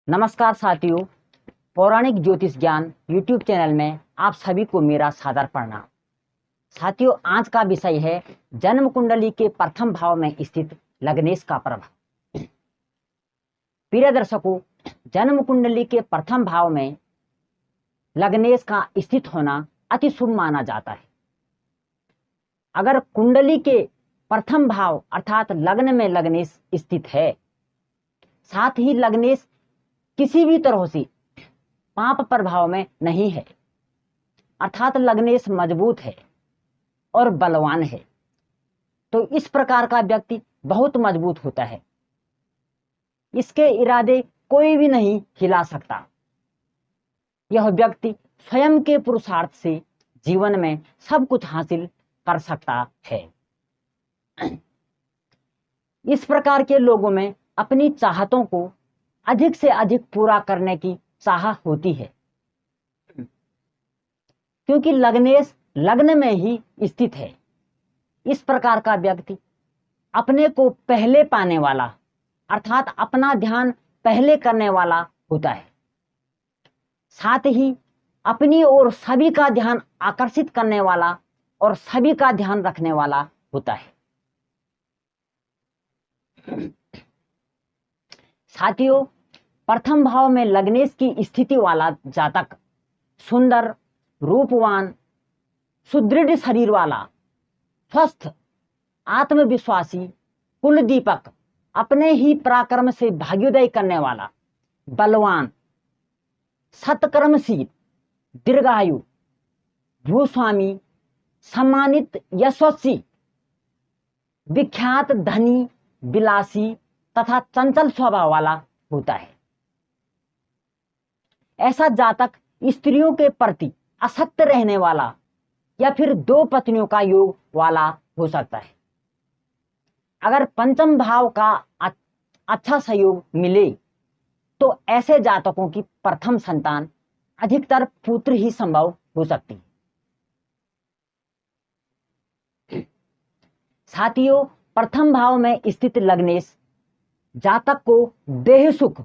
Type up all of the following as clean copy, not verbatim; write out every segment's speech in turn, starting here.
नमस्कार साथियों, पौराणिक ज्योतिष ज्ञान यूट्यूब चैनल में आप सभी को मेरा सादर प्रणाम। साथियों, आज का विषय है जन्म कुंडली के प्रथम भाव में स्थित लग्नेश का प्रभाव। प्रिय दर्शकों, जन्म कुंडली के प्रथम भाव में लग्नेश का स्थित होना अति शुभ माना जाता है। अगर कुंडली के प्रथम भाव अर्थात लग्न में लग्नेश स्थित है, साथ ही लग्नेश किसी भी तरह से पाप प्रभाव में नहीं है, अर्थात लग्नेश मजबूत है और बलवान है, तो इस प्रकार का व्यक्ति बहुत मजबूत होता है। इसके इरादे कोई भी नहीं हिला सकता। यह व्यक्ति स्वयं के पुरुषार्थ से जीवन में सब कुछ हासिल कर सकता है। इस प्रकार के लोगों में अपनी चाहतों को अधिक से अधिक पूरा करने की चाह होती है, क्योंकि लग्नेश लग्न में ही स्थित है। इस प्रकार का व्यक्ति अपने को पहले पाने वाला अर्थात अपना ध्यान पहले करने वाला होता है, साथ ही अपनी ओर सभी का ध्यान आकर्षित करने वाला और सभी का ध्यान रखने वाला होता है। साथियों, प्रथम भाव में लग्नेश की स्थिति वाला जातक सुंदर, रूपवान, सुदृढ़ शरीर वाला, स्वस्थ, आत्मविश्वासी, कुलदीपक, अपने ही पराक्रम से भाग्योदय करने वाला, बलवान, सत्कर्मशील, दीर्घायु, भूस्वामी, सम्मानित, यशस्वी, विख्यात, धनी, विलासी तथा चंचल स्वभाव वाला होता है। ऐसा जातक स्त्रियों के प्रति आसक्त रहने वाला या फिर दो पत्नियों का योग वाला हो सकता है। अगर पंचम भाव का अच्छा सहयोग मिले तो ऐसे जातकों की प्रथम संतान अधिकतर पुत्र ही संभव हो सकती है। साथियों, प्रथम भाव में स्थित लग्नेश जातक को देह सुख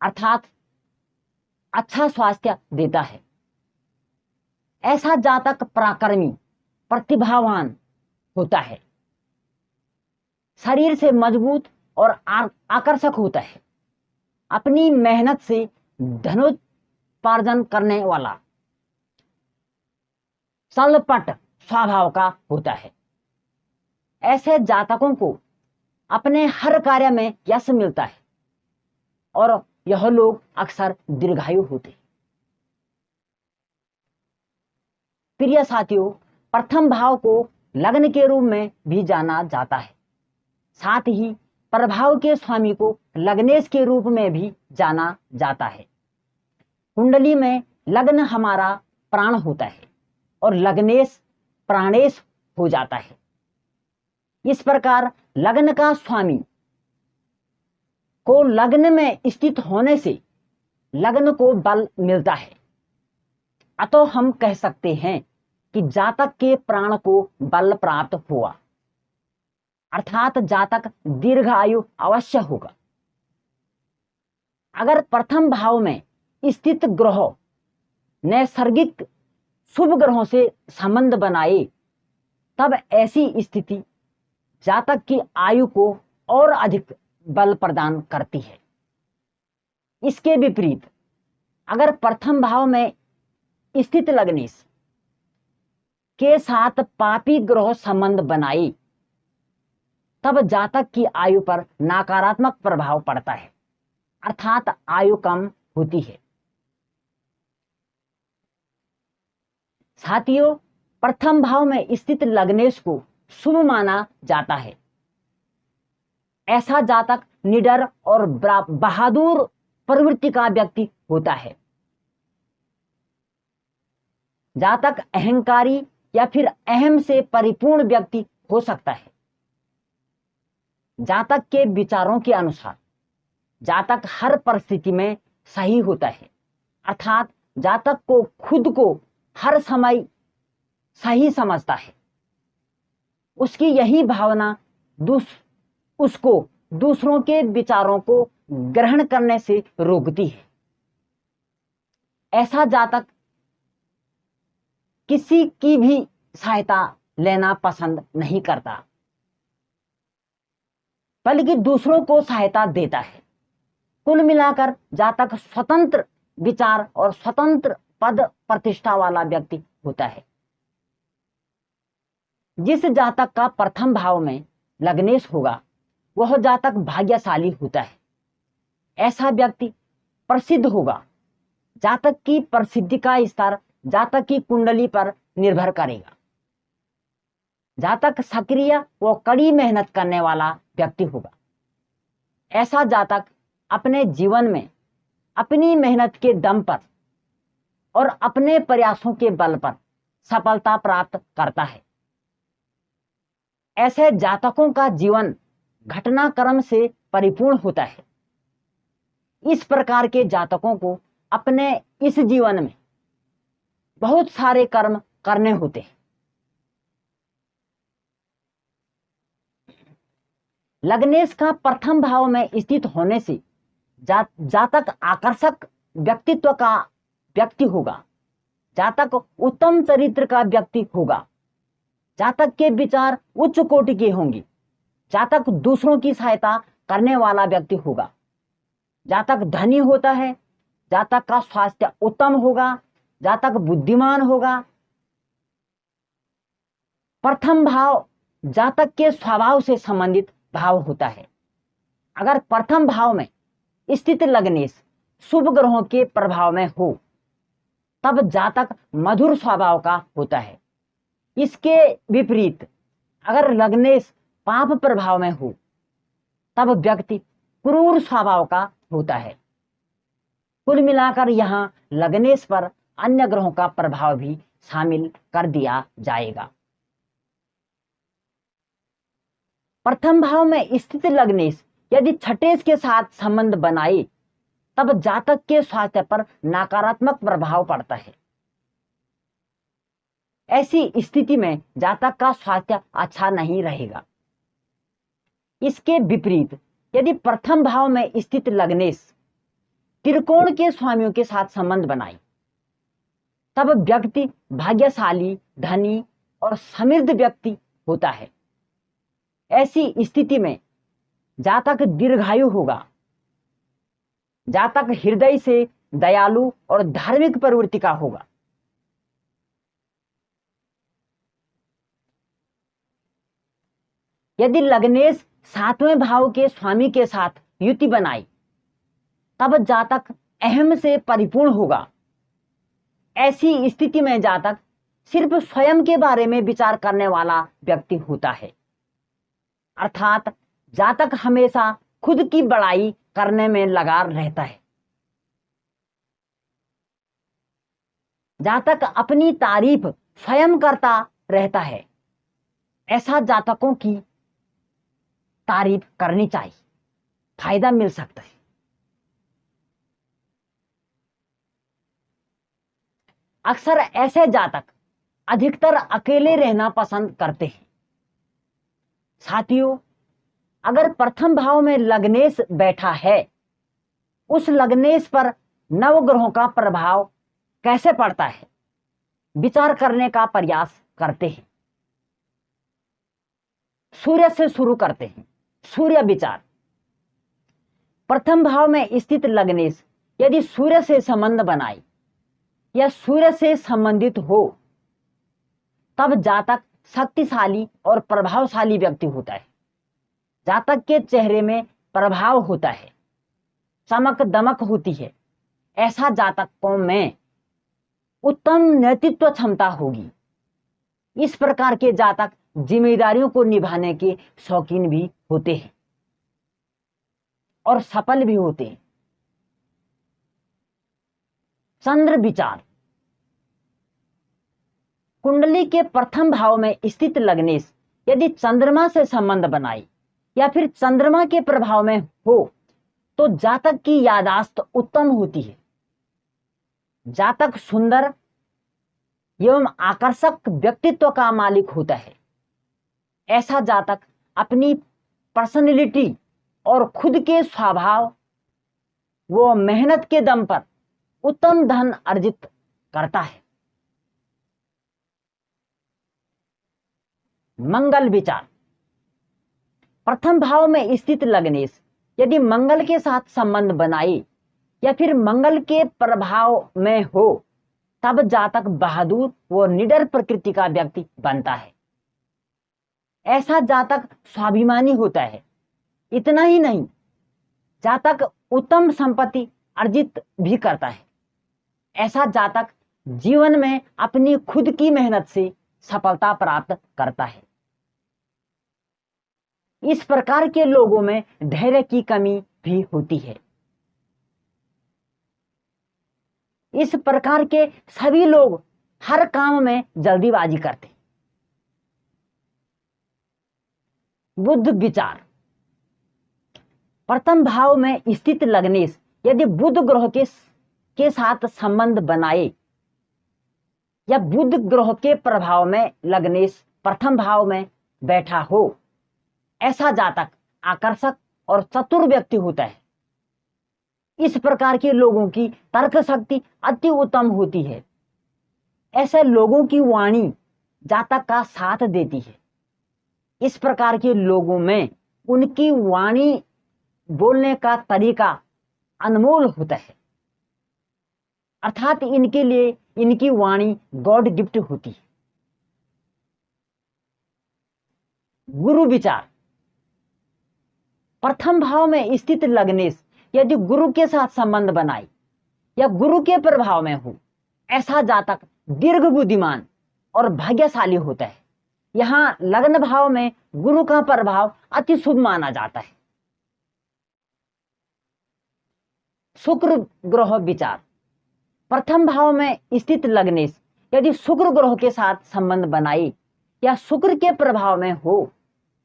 अर्थात अच्छा स्वास्थ्य देता है। ऐसा जातक पराक्रमी, प्रतिभावान होता है, शरीर से मजबूत और आकर्षक होता है, अपनी मेहनत से धनोपार्जन करने वाला, चलपट स्वभाव का होता है। ऐसे जातकों को अपने हर कार्य में यश मिलता है और यह लोग अक्सर दीर्घायु होते हैं। प्रिय साथियों, प्रथम भाव को लग्न के रूप में भी जाना जाता है, साथ ही प्रभाव के स्वामी को लग्नेश के रूप में भी जाना जाता है। कुंडली में लग्न हमारा प्राण होता है और लग्नेश प्राणेश हो जाता है। इस प्रकार लग्न का स्वामी को लग्न में स्थित होने से लग्न को बल मिलता है। अतः हम कह सकते हैं कि जातक के प्राण को बल प्राप्त हुआ, अर्थात जातक दीर्घायु अवश्य होगा। अगर प्रथम भाव में स्थित ग्रह नैसर्गिक शुभ ग्रहों से संबंध बनाए तब ऐसी स्थिति जातक की आयु को और अधिक बल प्रदान करती है। इसके विपरीत अगर प्रथम भाव में स्थित लग्नेश के साथ पापी ग्रह संबंध बनाए तब जातक की आयु पर नकारात्मक प्रभाव पड़ता है, अर्थात आयु कम होती है। साथियों, प्रथम भाव में स्थित लग्नेश को शुभ माना जाता है। ऐसा जातक निडर और बहादुर प्रवृत्ति का व्यक्ति होता है। जातक अहंकारी या फिर अहम से परिपूर्ण व्यक्ति हो सकता है। जातक के विचारों के अनुसार जातक हर परिस्थिति में सही होता है, अर्थात जातक को खुद को हर समय सही समझता है। उसकी यही भावना उसको दूसरों के विचारों को ग्रहण करने से रोकती है। ऐसा जातक किसी की भी सहायता लेना पसंद नहीं करता, बल्कि दूसरों को सहायता देता है। कुल मिलाकर जातक स्वतंत्र विचार और स्वतंत्र पद प्रतिष्ठा वाला व्यक्ति होता है। जिस जातक का प्रथम भाव में लग्नेश होगा वह जातक भाग्यशाली होता है। ऐसा व्यक्ति प्रसिद्ध होगा। जातक की प्रसिद्धि का स्तर जातक की कुंडली पर निर्भर करेगा। जातक सक्रिय व कड़ी मेहनत करने वाला व्यक्ति होगा। ऐसा जातक अपने जीवन में अपनी मेहनत के दम पर और अपने प्रयासों के बल पर सफलता प्राप्त करता है। ऐसे जातकों का जीवन घटनाक्रम से परिपूर्ण होता है। इस प्रकार के जातकों को अपने इस जीवन में बहुत सारे कर्म करने होते हैं। लग्नेश का प्रथम भाव में स्थित होने से जातक आकर्षक व्यक्तित्व का व्यक्ति होगा। जातक उत्तम चरित्र का व्यक्ति होगा। जातक के विचार उच्च कोटि के होंगे। जातक दूसरों की सहायता करने वाला व्यक्ति होगा। जातक धनी होता है। जातक का स्वास्थ्य उत्तम होगा। जातक बुद्धिमान होगा। प्रथम भाव जातक के स्वभाव से संबंधित भाव होता है। अगर प्रथम भाव में स्थित लग्नेश शुभ ग्रहों के प्रभाव में हो तब जातक मधुर स्वभाव का होता है। इसके विपरीत अगर लग्नेश पाप प्रभाव में हो तब व्यक्ति क्रूर स्वभाव का होता है। कुल मिलाकर यहाँ लग्नेश पर अन्य ग्रहों का प्रभाव भी शामिल कर दिया जाएगा। प्रथम भाव में स्थित लग्नेश यदि छठेश के साथ संबंध बनाए तब जातक के स्वास्थ्य पर नकारात्मक प्रभाव पड़ता है। ऐसी स्थिति में जातक का स्वास्थ्य अच्छा नहीं रहेगा। इसके विपरीत यदि प्रथम भाव में स्थित लग्नेश त्रिकोण के स्वामियों के साथ संबंध बनाए तब व्यक्ति भाग्यशाली, धनी और समृद्ध व्यक्ति होता है। ऐसी स्थिति में जातक दीर्घायु होगा। जातक हृदय से दयालु और धार्मिक प्रवृत्ति का होगा। यदि लग्नेश सातवें भाव के स्वामी के साथ युति बनाई तब जातक अहम से परिपूर्ण होगा। ऐसी स्थिति में जातक सिर्फ स्वयं के बारे में विचार करने वाला व्यक्ति होता है। अर्थात जातक हमेशा खुद की बड़ाई करने में लगा रहता है। जातक अपनी तारीफ स्वयं करता रहता है। ऐसा जातकों की तारीफ करनी चाहिए, फायदा मिल सकता है। अक्सर ऐसे जातक अधिकतर अकेले रहना पसंद करते हैं। साथियों, अगर प्रथम भाव में लग्नेश बैठा है, उस लग्नेश पर नवग्रहों का प्रभाव कैसे पड़ता है, विचार करने का प्रयास करते हैं। सूर्य से शुरू करते हैं। सूर्य विचार। प्रथम भाव में स्थित लग्नेश यदि सूर्य से संबंध बनाए या सूर्य से संबंधित हो तब जातक शक्तिशाली और प्रभावशाली व्यक्ति होता है। जातक के चेहरे में प्रभाव होता है, चमक दमक होती है। ऐसा जातकों में उत्तम नेतृत्व क्षमता होगी। इस प्रकार के जातक जिम्मेदारियों को निभाने के शौकीन भी होते हैं और सफल भी होते हैं। चंद्र विचार। कुंडली के प्रथम भाव में स्थित लग्नेश यदि चंद्रमा से संबंध बनाए या फिर चंद्रमा के प्रभाव में हो तो जातक की याददाश्त उत्तम होती है। जातक सुंदर एवं आकर्षक व्यक्तित्व का मालिक होता है। ऐसा जातक अपनी पर्सनैलिटी और खुद के स्वभाव वो मेहनत के दम पर उत्तम धन अर्जित करता है। मंगल विचार। प्रथम भाव में स्थित लग्नेश यदि मंगल के साथ संबंध बनाए या फिर मंगल के प्रभाव में हो तब जातक बहादुर व निडर प्रकृति का व्यक्ति बनता है। ऐसा जातक स्वाभिमानी होता है। इतना ही नहीं, जातक उत्तम संपत्ति अर्जित भी करता है। ऐसा जातक जीवन में अपनी खुद की मेहनत से सफलता प्राप्त करता है। इस प्रकार के लोगों में धैर्य की कमी भी होती है। इस प्रकार के सभी लोग हर काम में जल्दीबाजी करते हैं। बुध विचार। प्रथम भाव में स्थित लग्नेश यदि बुध ग्रह के साथ संबंध बनाए या बुध ग्रह के प्रभाव में लग्नेश प्रथम भाव में बैठा हो, ऐसा जातक आकर्षक और चतुर व्यक्ति होता है। इस प्रकार के लोगों की तर्क शक्ति अति उत्तम होती है। ऐसे लोगों की वाणी जातक का साथ देती है। इस प्रकार के लोगों में उनकी वाणी बोलने का तरीका अनमोल होता है, अर्थात इनके लिए इनकी वाणी गॉड गिफ्ट होती है। गुरु विचार। प्रथम भाव में स्थित लग्नेश यदि गुरु के साथ संबंध बनाए या गुरु के प्रभाव में हो, ऐसा जातक दीर्घ बुद्धिमान और भाग्यशाली होता है। यहां लग्न भाव में गुरु का प्रभाव अति शुभ माना जाता है। शुक्र ग्रह विचार। प्रथम भाव में स्थित लग्नेश यदि शुक्र ग्रह के साथ संबंध बनाए या शुक्र के प्रभाव में हो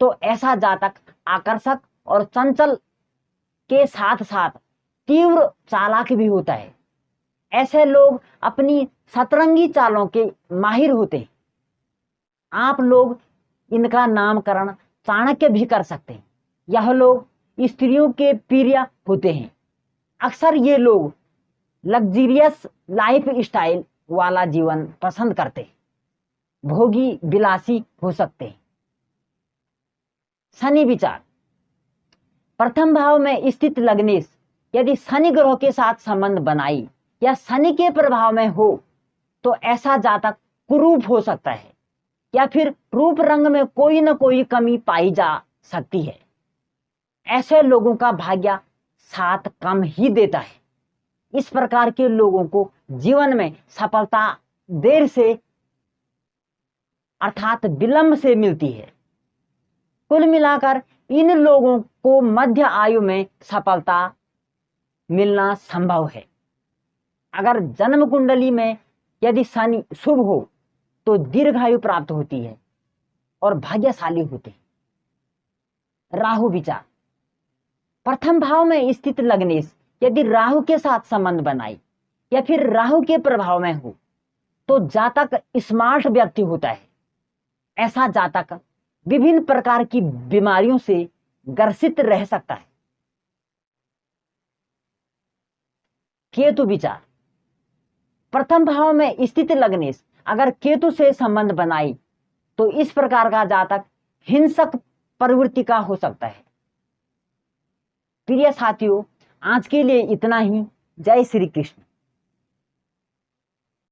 तो ऐसा जातक आकर्षक और चंचल के साथ साथ तीव्र चालाक भी होता है। ऐसे लोग अपनी सतरंगी चालों के माहिर होते हैं। आप लोग इनका नामकरण चाणक्य भी कर सकते हैं। यह लोग स्त्रियों के प्रिय होते हैं। अक्सर ये लोग लग्जरियस लाइफ स्टाइल वाला जीवन पसंद करते हैं, भोगी विलासी हो सकते हैं। शनि विचार। प्रथम भाव में स्थित लग्नेश यदि शनि ग्रह के साथ संबंध बनाई या शनि के प्रभाव में हो तो ऐसा जातक कुरूप हो सकता है या फिर रूप रंग में कोई न कोई कमी पाई जा सकती है। ऐसे लोगों का भाग्य साथ कम ही देता है। इस प्रकार के लोगों को जीवन में सफलता देर से अर्थात विलंब से मिलती है। कुल मिलाकर इन लोगों को मध्य आयु में सफलता मिलना संभव है। अगर जन्म कुंडली में यदि शनि शुभ हो तो दीर्घायु प्राप्त होती है और भाग्यशाली होते हैं। राहु विचार। प्रथम भाव में स्थित लग्नेश यदि राहु के साथ संबंध बनाए या फिर राहु के प्रभाव में हो तो जातक स्मार्ट व्यक्ति होता है। ऐसा जातक विभिन्न प्रकार की बीमारियों से ग्रसित रह सकता है। केतु विचार। प्रथम भाव में स्थित लग्नेश अगर केतु से संबंध बनाए तो इस प्रकार का जातक हिंसक प्रवृत्ति का हो सकता है। प्रिय साथियों, आज के लिए इतना ही। जय श्री कृष्ण।